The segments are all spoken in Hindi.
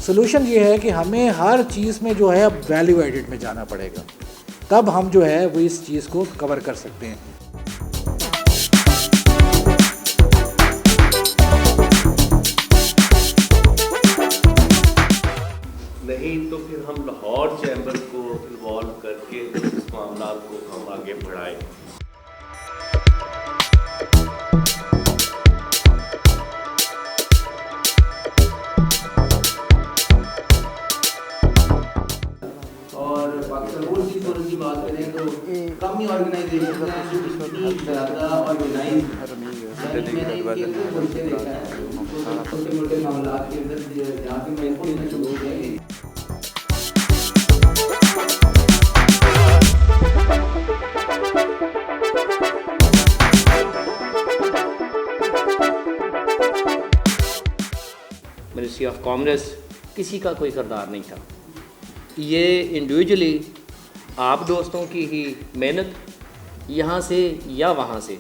सोल्यूशन ये है कि हमें हर चीज़ में जो है अब वैल्यू एडिड में जाना पड़ेगा, तब हम जो है वो इस चीज़ को कवर कर सकते हैं। नहीं तो फिर हम लाहौर चैम्बर को इन्वॉल्व करके इस मामला को हम आगे बढ़ाएं। और पाकिस्तान ओवरसीज फोरम की बात करें तो कम ही ऑर्गेनाइजेशन है जो इतनी ज़्यादा ऑर्गेनाइज मैंने बोलते देखा है छोटे मोटे मामला के अंदर जहाँ पे मैं इनको लेना शुरू हो गया। मिनिस्ट्री ऑफ कॉमर्स किसी का कोई किरदार नहीं था, ये इंडिविजुअली आप दोस्तों की ही मेहनत यहाँ से या वहाँ से।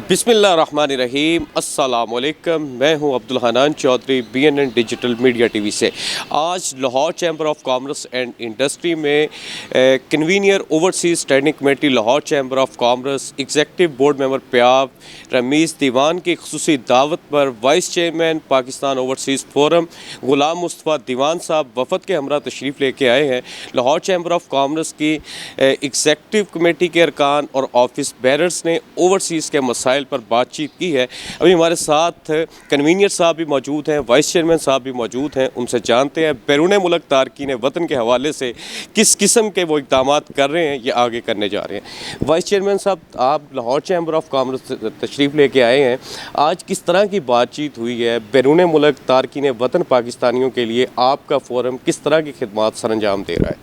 बिस्मिल्लाहिर्रहमानिर्रहीम, अस्सलामुअलैकुम। मैं हूं Abdul Hanan Chaudhry, BNN digital media TV से। आज Lahore chamber of commerce and industry में convener overseas standing committee Lahore chamber of commerce executive board member प्याब रमीज़ दीवान की खुसूसी दावत पर vice chairman Pakistan overseas forum Ghulam Mustafa Diwan साहब वफ़द के हमरा तशरीफ़ लेके आए हैं। लाहौर चैम्बर ऑफ कॉमर्स की एग्जेक्टिव कमेटी के अरकान और ऑफिस बैरर्स ने ओवरसीज़ के मसाइल पर बातचीत की है। अभी हमारे साथ कन्वीनियर साहब भी मौजूद हैं, वाइस चेयरमैन साहब भी मौजूद हैं। उनसे जानते हैं बैरून मुल्क तारकीन वतन के हवाले से किस किस्म के वो इक़दाम कर रहे हैं, ये आगे करने जा रहे हैं। वाइस चेयरमैन साहब, आप लाहौर चैम्बर ऑफ कॉमर्स तशरीफ़ लेके आए हैं, आज किस तरह की बातचीत हुई है? बैरून मुल्क तारकीन वतन पाकिस्तानियों के लिए आपका फोरम किस तरह की खिदमात सर अंजाम दे रहा है?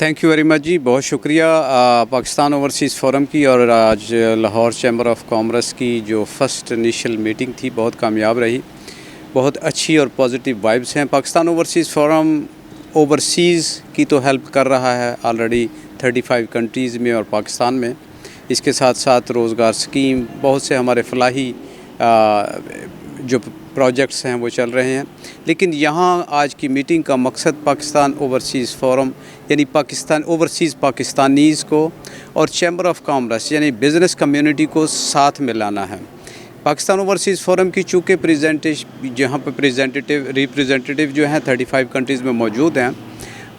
थैंक यू वेरी मच जी, बहुत शुक्रिया पाकिस्तान ओवरसीज़ फोरम की। और आज लाहौर चैम्बर ऑफ कॉमर्स की जो फ़र्स्ट इनिशियल मीटिंग थी बहुत कामयाब रही, बहुत अच्छी और पॉजिटिव वाइब्स हैं। पाकिस्तान ओवरसीज़ फोरम ओवरसीज़ की तो हेल्प कर रहा है ऑलरेडी 35 कंट्रीज़ में और पाकिस्तान में। इसके साथ साथ रोज़गार स्कीम, बहुत से हमारे फलाही जो प्रोजेक्ट्स हैं वो चल रहे हैं। लेकिन यहाँ आज की मीटिंग का मकसद पाकिस्तान ओवरसीज़ फोरम यानी पाकिस्तान ओवरसीज़ पाकिस्तानीज़ को और चैम्बर ऑफ कॉमर्स यानी बिज़नेस कम्युनिटी को साथ में लाना है। पाकिस्तान ओवरसीज़ फोरम की चूँकि जहाँ पर रिप्रेजेंटेटिव जो हैं 35 कंट्रीज़ में मौजूद हैं,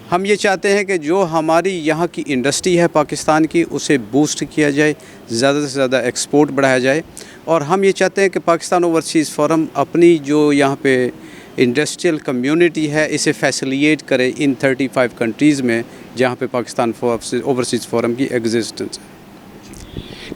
हम ये चाहते हैं कि जो हमारी यहाँ की इंडस्ट्री है पाकिस्तान की, उसे बूस्ट किया जाए, ज़्यादा से ज़्यादा एक्सपोर्ट बढ़ाया जाए। और हम ये चाहते हैं कि पाकिस्तान ओवरसीज़ फोरम अपनी जो यहाँ पे इंडस्ट्रियल कम्युनिटी है इसे फैसिलिटेट करे इन 35 कंट्रीज़ में जहाँ पे पाकिस्तान ओवरसीज़ फोरम की एग्जिस्टेंस है।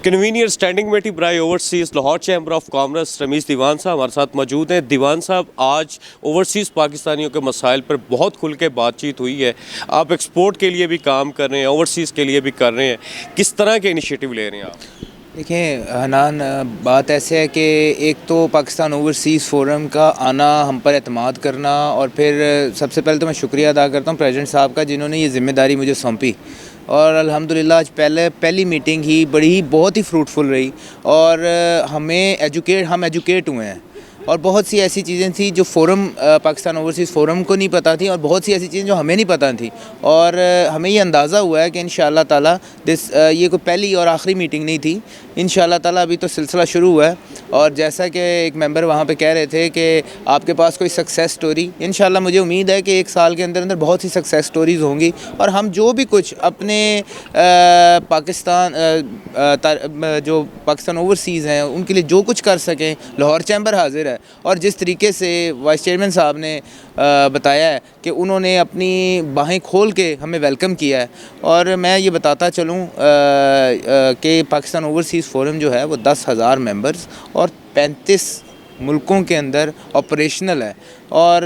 कन्वीनियर स्टैंडिंग कमेटी बराए overseas Lahore chamber of commerce Rameez Diwan साहब हमारे साथ मौजूद हैं। दीवान साहब, आज ओवरसीज़ पाकिस्तानियों के मसाइल पर बहुत खुल के बातचीत हुई है। आप एक्सपोर्ट के लिए भी काम कर रहे हैं, ओवरसीज़ के लिए भी कर रहे हैं, किस तरह के इनिशिएटिव ले रहे हैं आप? देखें हनान, बात ऐसे है कि एक तो पाकिस्तान ओवरसीज़ फ़ोरम का आना, हम पर एतमाद करना, और फिर सबसे पहले तो मैं शुक्रिया अदा करता हूँ प्रेसिडेंट साहब का जिन्होंने ये ज़िम्मेदारी मुझे सौंपी। और अल्हम्दुलिल्लाह आज पहली मीटिंग ही बहुत ही फ्रूटफुल रही, और हम एजुकेट हुए हैं। और बहुत सी ऐसी चीज़ें थी जो पाकिस्तान ओवरसीज़ फ़ोरम को नहीं पता थी, और बहुत सी ऐसी चीज़ें जो हमें नहीं पता थी, और हमें ये अंदाज़ा हुआ है कि इंशाअल्लाह ताला ये कोई पहली और आखिरी मीटिंग नहीं थी। इंशाअल्लाह ताला अभी तो सिलसिला शुरू हुआ है, और जैसा कि एक मेंबर वहाँ पे कह रहे थे कि आपके पास कोई सक्सेस स्टोरी, इंशाअल्लाह मुझे उम्मीद है कि एक साल के अंदर बहुत सी सक्सेस स्टोरीज़ होंगी, और हम जो भी कुछ अपने जो पाकिस्तान ओवरसीज़ हैं उनके लिए जो कुछ कर सकें, लाहौर चैम्बर हाजिर है। और जिस तरीके से वाइस चेयरमैन साहब ने बताया है कि उन्होंने अपनी बाहें खोल के हमें वेलकम किया है, और मैं ये बताता चलूँ कि पाकिस्तान ओवरसीज़ फ़ोरम जो है वो 10,000 मेंबर्स और 35 मुल्कों के अंदर ऑपरेशनल है। और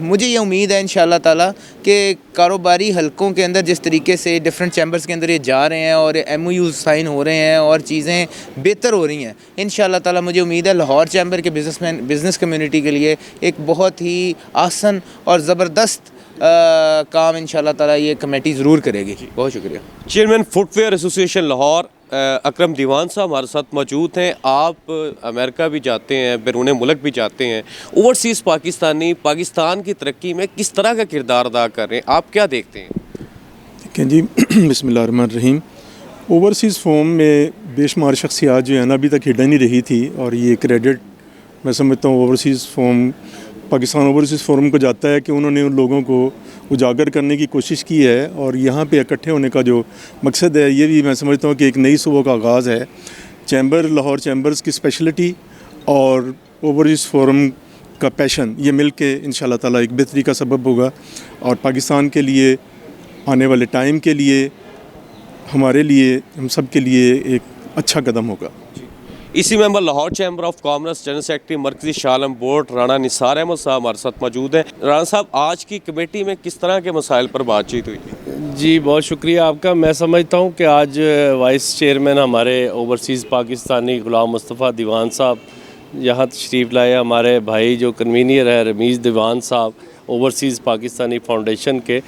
मुझे ये उम्मीद है इंशाअल्लाह ताला कि कारोबारी हलकों के अंदर जिस तरीके से डिफरेंट चैम्बर्स के अंदर ये जा रहे हैं और MOUs साइन हो रहे हैं और चीज़ें बेहतर हो रही हैं, इंशाअल्लाह ताला मुझे उम्मीद है लाहौर चैम्बर के बिज़नेस कम्युनिटी के लिए एक बहुत ही आसान और ज़बरदस्त काम इंशाअल्लाह ताला ये कमेटी ज़रूर करेगी। बहुत शुक्रिया। चेयरमैन फुटवेयर एसोसिएशन लाहौर अकरम दीवान साहब हमारे साथ मौजूद हैं। आप अमेरिका भी जाते हैं, बैरून मुल्क भी जाते हैं, ओवरसीज़ पाकिस्तान की तरक्की में किस तरह का किरदार अदा कर रहे हैं, आप क्या देखते हैं? देखें जी, बिस्मिल्लाहिर्रहमानिर्रहीम, ओवरसीज़ फॉर्म में बेशुमार शख्सियात जो है ना अभी तक हिडन ही रही थी, और ये क्रेडिट मैं समझता हूँ overseas forum Pakistan overseas forum को जाता है कि उन्होंने उन लोगों को उजागर करने की कोशिश की है, और यहाँ पे इकट्ठे होने का जो मकसद है ये भी मैं समझता हूँ कि एक नई सुबह का आगाज़ है। लाहौर चैम्बर्स की स्पेशलिटी और ओवरसीज़ फ़ोरम का पैशन, ये मिल के इंशाअल्लाह ताला एक बेहतरी का सबब होगा, और पाकिस्तान के लिए आने वाले टाइम के लिए, हमारे लिए, हम सब के लिए एक अच्छा कदम होगा। इसी member Lahore chamber of commerce general secretary मरकज़ी शालम बोर्ड राणा निसार अहमद साहब हमारे साथ मौजूद हैं। राणा साहब, आज की कमेटी में किस तरह के मसाइल पर बातचीत हुई? जी, बहुत शुक्रिया आपका। मैं समझता हूँ कि आज वाइस चेयरमैन हमारे ओवरसीज़ पाकिस्तानी ग़ुलाम मुस्तफ़ा दीवान साहब यहाँ तशरीफ़ लाए। हमारे भाई जो कन्वीनियर है रमीज़ दीवान साहब ओवरसीज़ पाकिस्तानी फाउंडेशन के,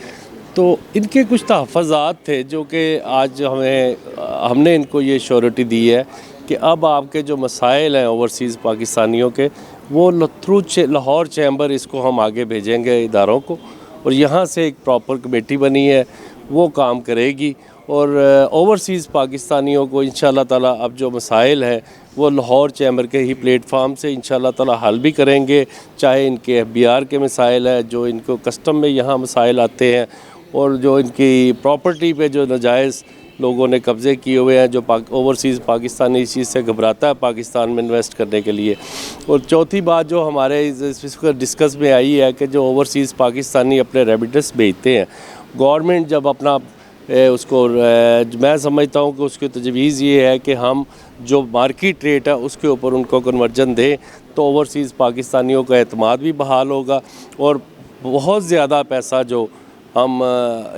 तो इनके कुछ तहफ़्फ़ुज़ात थे जो कि आज हमने इनको ये श्योरिटी दी है कि अब आपके जो मसाइल हैं ओवरसीज़ पाकिस्तानियों के, वो थ्रू लाहौर चैम्बर इसको हम आगे भेजेंगे इदारों को, और यहाँ से एक प्रॉपर कमेटी बनी है वो काम करेगी, और ओवरसीज़ पाकिस्तानियों को इंशाअल्लाह ताला अब जो मसाइल हैं वो लाहौर चैम्बर के ही प्लेटफार्म से इंशाअल्लाह ताला हल भी करेंगे। चाहे इनके FBR के मसाइल है, जो इनको कस्टम में यहाँ मसाइल आते हैं, और जो इनकी प्रॉपर्टी पे जो नाजायज़ लोगों ने कब्ज़े किए हुए हैं, जो ओवरसीज़ पाकिस्तानी इस चीज़ से घबराता है पाकिस्तान में इन्वेस्ट करने के लिए। और चौथी बात जो हमारे इस डिस्कस में आई है कि जो ओवरसीज़ पाकिस्तानी अपने रेमिटेंस भेजते हैं, गवर्नमेंट जब अपना मैं समझता हूँ कि उसकी तजवीज़ ये है कि हम जो मार्केट रेट है उसके ऊपर उनको कन्वर्जन दें, तो ओवरसीज़ पाकिस्तानियों का एतमाद भी बहाल होगा, और बहुत ज़्यादा पैसा जो हम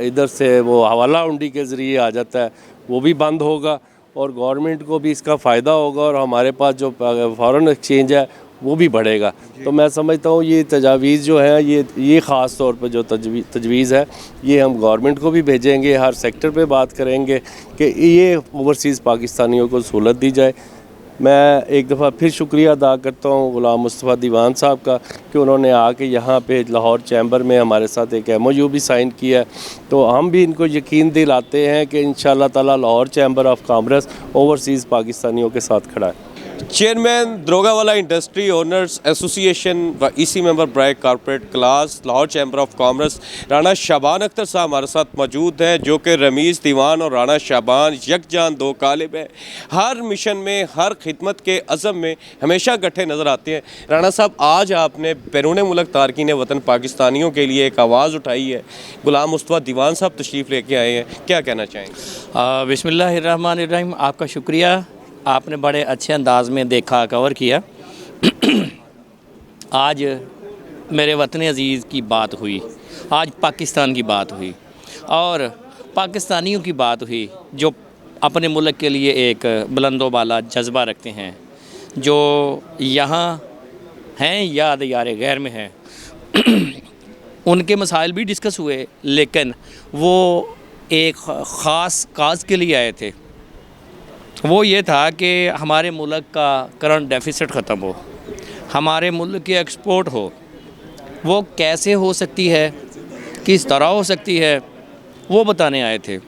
इधर से वो हवाला हुंडी के ज़रिए आ जाता है वो भी बंद होगा, और गवर्नमेंट को भी इसका फ़ायदा होगा, और हमारे पास जो फॉरेन एक्सचेंज है वो भी बढ़ेगा। तो मैं समझता हूँ ये तजावीज़ जो है ये ख़ास तौर पर जो तजवीज़ है ये हम गवर्नमेंट को भी भेजेंगे, हर सेक्टर पे बात करेंगे कि ये ओवरसीज़ पाकिस्तानियों को सहूलत दी जाए। मैं एक दफ़ा फिर शुक्रिया अदा करता हूँ ग़ुलाम मुस्तफ़ा दीवान साहब का कि उन्होंने आके यहाँ पे लाहौर चैम्बर में हमारे साथ एक MOU भी साइन किया है, तो हम भी इनको यकीन दिलाते हैं कि इंशाअल्लाह ताला Lahore chamber of commerce overseas पाकिस्तानियों के साथ खड़ा है। Chairman Daroghawala industry owners association व EC मेंबर ब्राइक corporate class Lahore chamber of commerce Rana Shaban Akhtar साहब हमारे साथ मौजूद हैं, जो कि रमीज़ दीवान और राणा शाबान यकजान दो कालिब हैं। हर मिशन में, हर खिदमत के अज़म में हमेशा इकट्ठे नज़र आते हैं। राणा साहब, आज आपने बैरून मुल्क तारकीन वतन पाकिस्तानियों के लिए एक आवाज़ उठाई है, ग़ुलाम मुस्तफ़ा दीवान साहब तशरीफ़ लेके आए हैं, क्या कहना चाहेंगे? बिस्मिल्लाहिर्रहमानिर्रहीम, आपका शुक्रिया, आपने बड़े अच्छे अंदाज़ में देखा, कवर किया। आज मेरे वतन अज़ीज़ की बात हुई, आज पाकिस्तान की बात हुई, और पाकिस्तानियों की बात हुई जो अपने मुल्क के लिए एक बुलंदोबाला जज्बा रखते हैं, जो यहाँ हैं या दियारे गैर में हैं, उनके मसाइल भी डिस्कस हुए, लेकिन वो एक ख़ास काज के लिए आए थे। वो ये था कि हमारे मुल्क का करंट डेफिसिट ख़त्म हो, हमारे मुल्क की एक्सपोर्ट हो। वो कैसे हो सकती है, किस तरह हो सकती है, वो बताने आए थे।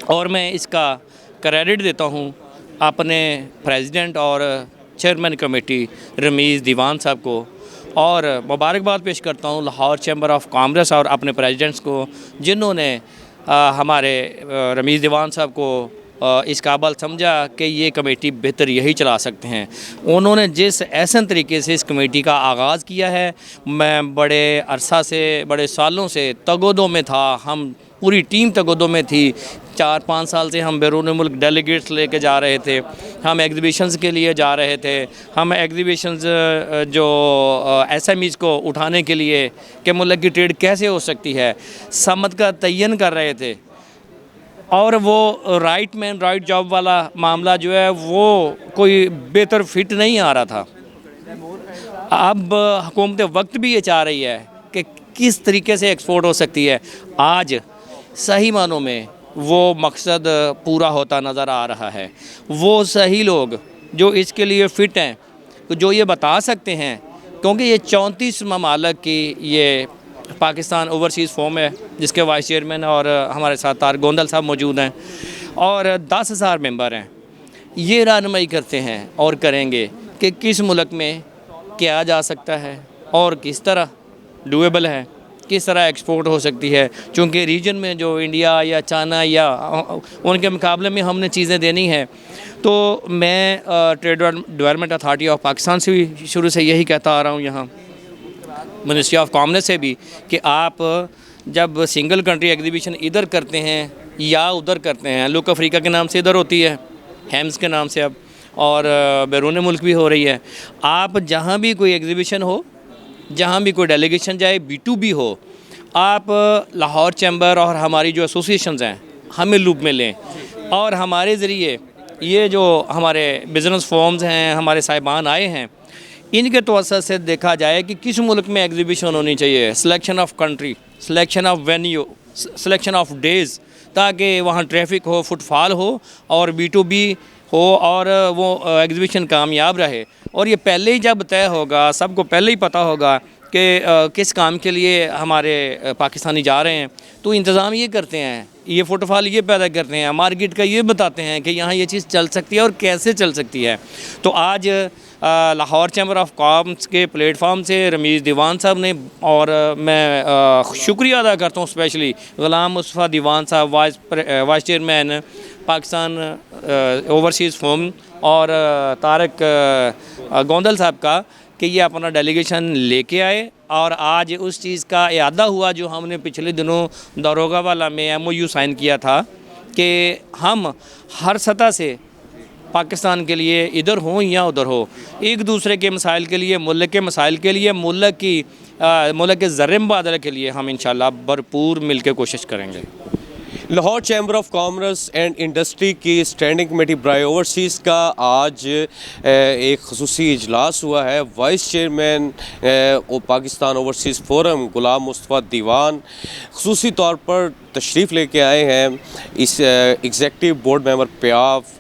और मैं इसका क्रेडिट देता हूँ अपने प्रेसिडेंट और चेयरमैन कमेटी रमीज़ दीवान साहब को, और मुबारकबाद पेश करता हूँ लाहौर चैम्बर ऑफ कॉमर्स और अपने प्रेसिडेंट्स को, जिन्होंने हमारे रमीज़ दीवान साहब को इस काबिल समझा कि ये कमेटी बेहतर यही चला सकते हैं। उन्होंने जिस ऐसा तरीके से इस कमेटी का आगाज़ किया है, मैं बड़े अरसा से, बड़े सालों से तगोदों में था, हम पूरी टीम तगोदों में थी। 4-5 साल से हम बैरून मुल्क डेलीगेट्स लेके जा रहे थे, हम एग्जीबिशंस के लिए जा रहे थे, हम एग्जीबिशंस जो SMEs को उठाने के लिए कि मुल्क की ट्रेड कैसे हो सकती है, समत का तयन कर रहे थे। और वो राइट मैन राइट जॉब वाला मामला जो है वो कोई बेहतर फिट नहीं आ रहा था। अब हुकूमत वक्त भी ये चाह रही है कि किस तरीके से एक्सपोर्ट हो सकती है। आज सही मानों में वो मकसद पूरा होता नज़र आ रहा है। वो सही लोग जो इसके लिए फ़िट हैं, जो ये बता सकते हैं, क्योंकि ये 34 ममालिक की ये पाकिस्तान ओवरसीज़ फोरम है, जिसके वाइस चेयरमैन और हमारे साथ तारिक गोंदल साहब मौजूद हैं, और 10,000 मेंबर हैं। ये रहनुमाई करते हैं और करेंगे कि किस मुल्क में क्या जा सकता है और किस तरह डूएबल है, किस तरह एक्सपोर्ट हो सकती है। चूँकि रीजन में जो इंडिया या चाइना या उनके मुकाबले में हमने चीज़ें देनी है, तो मैं trade development authority of Pakistan से भी शुरू से यही कहता आ रहा हूँ, यहाँ मिनिस्ट्री ऑफ कॉमर्स से भी, कि आप जब सिंगल कंट्री एग्जीबिशन इधर करते हैं या उधर करते हैं, लुक अफ्रीका के नाम से इधर होती है, हेम्स के नाम से अब, और बैरून मुल्क भी हो रही है, आप जहाँ भी कोई एग्जीबिशन हो, जहाँ भी कोई डेलीगेशन जाए, B2B हो, आप लाहौर चैम्बर और हमारी जो एसोसिएशंस हैं हमें लूप में लें, और हमारे ज़रिए ये जो हमारे बिज़नेस फॉर्म्स हैं, हमारे साहिबान आए हैं, इनके तवज्जो से देखा जाए कि किस मुल्क में एग्जीबिशन होनी चाहिए, selection of country, selection of venue, selection of days, ताकि वहाँ ट्रैफिक हो, फुटफॉल हो और B2B हो और वो एग्जीबिशन कामयाब रहे। और ये पहले ही जब तय होगा, सबको पहले ही पता होगा कि किस काम के लिए हमारे पाकिस्तानी जा रहे हैं, तो इंतज़ाम ये करते हैं, ये फुटफॉल ये पैदा करते हैं, मार्केट का ये बताते हैं कि यहाँ ये चीज़ चल सकती है और कैसे चल सकती है। तो आज लाहौर चैम्बर ऑफ कॉमर्स के प्लेटफॉर्म से रमीज़ दीवान साहब ने, और मैं शुक्रिया अदा करता हूँ स्पेशली ग़ुलाम मुस्तफ़ा दीवान साहब, vice chairman Pakistan overseas forum, और तारिक गोंदल साहब का, कि ये अपना डेलीगेशन लेके आए। और आज उस चीज़ का इरादा हुआ जो हमने पिछले दिनों दारोगा वाला में MOU साइन किया था, कि हम हर सतह से पाकिस्तान के लिए इधर हो या उधर हो, एक दूसरे के मसाइल के लिए, मुल्क के मसाइल के लिए, मुल्क के ज़र्रे मुबादले के लिए हम इंशाल्लाह भरपूर मिल के कोशिश करेंगे। Lahore chamber of commerce and industry की स्टैंडिंग कमेटी बराए ओवरसीज़ का आज एक खसूसी इजलास हुआ है। Vice chairman Pakistan overseas forum Ghulam Mustafa Diwan खसूसी तौर पर तशरीफ़ लेके आए हैं। इस एग्जेक्टिव बोर्ड मेंबर प्याफ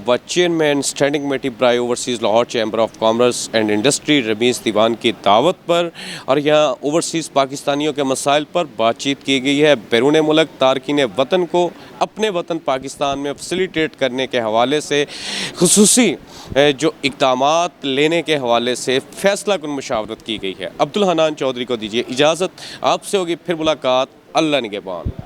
व चेयरमैन स्टैंडिंग कमेटी बराए overseas Lahore chamber of commerce and industry Rameez Diwan की दावत पर, और यहाँ ओवरसीज़ पाकिस्तानियों के मसाइल पर बातचीत की गई है। बैरून मुल्क तारकीन वतन को अपने वतन पाकिस्तान में फैसिलिटेट करने के हवाले से, खुसूसी जो इक़दामात लेने के हवाले से फ़ैसला कुन मुशावरत की गई है। अब्दुल हनान चौधरी को दीजिए इजाज़त, आपसे होगी फिर मुलाकात। अल्लाह निगहबान।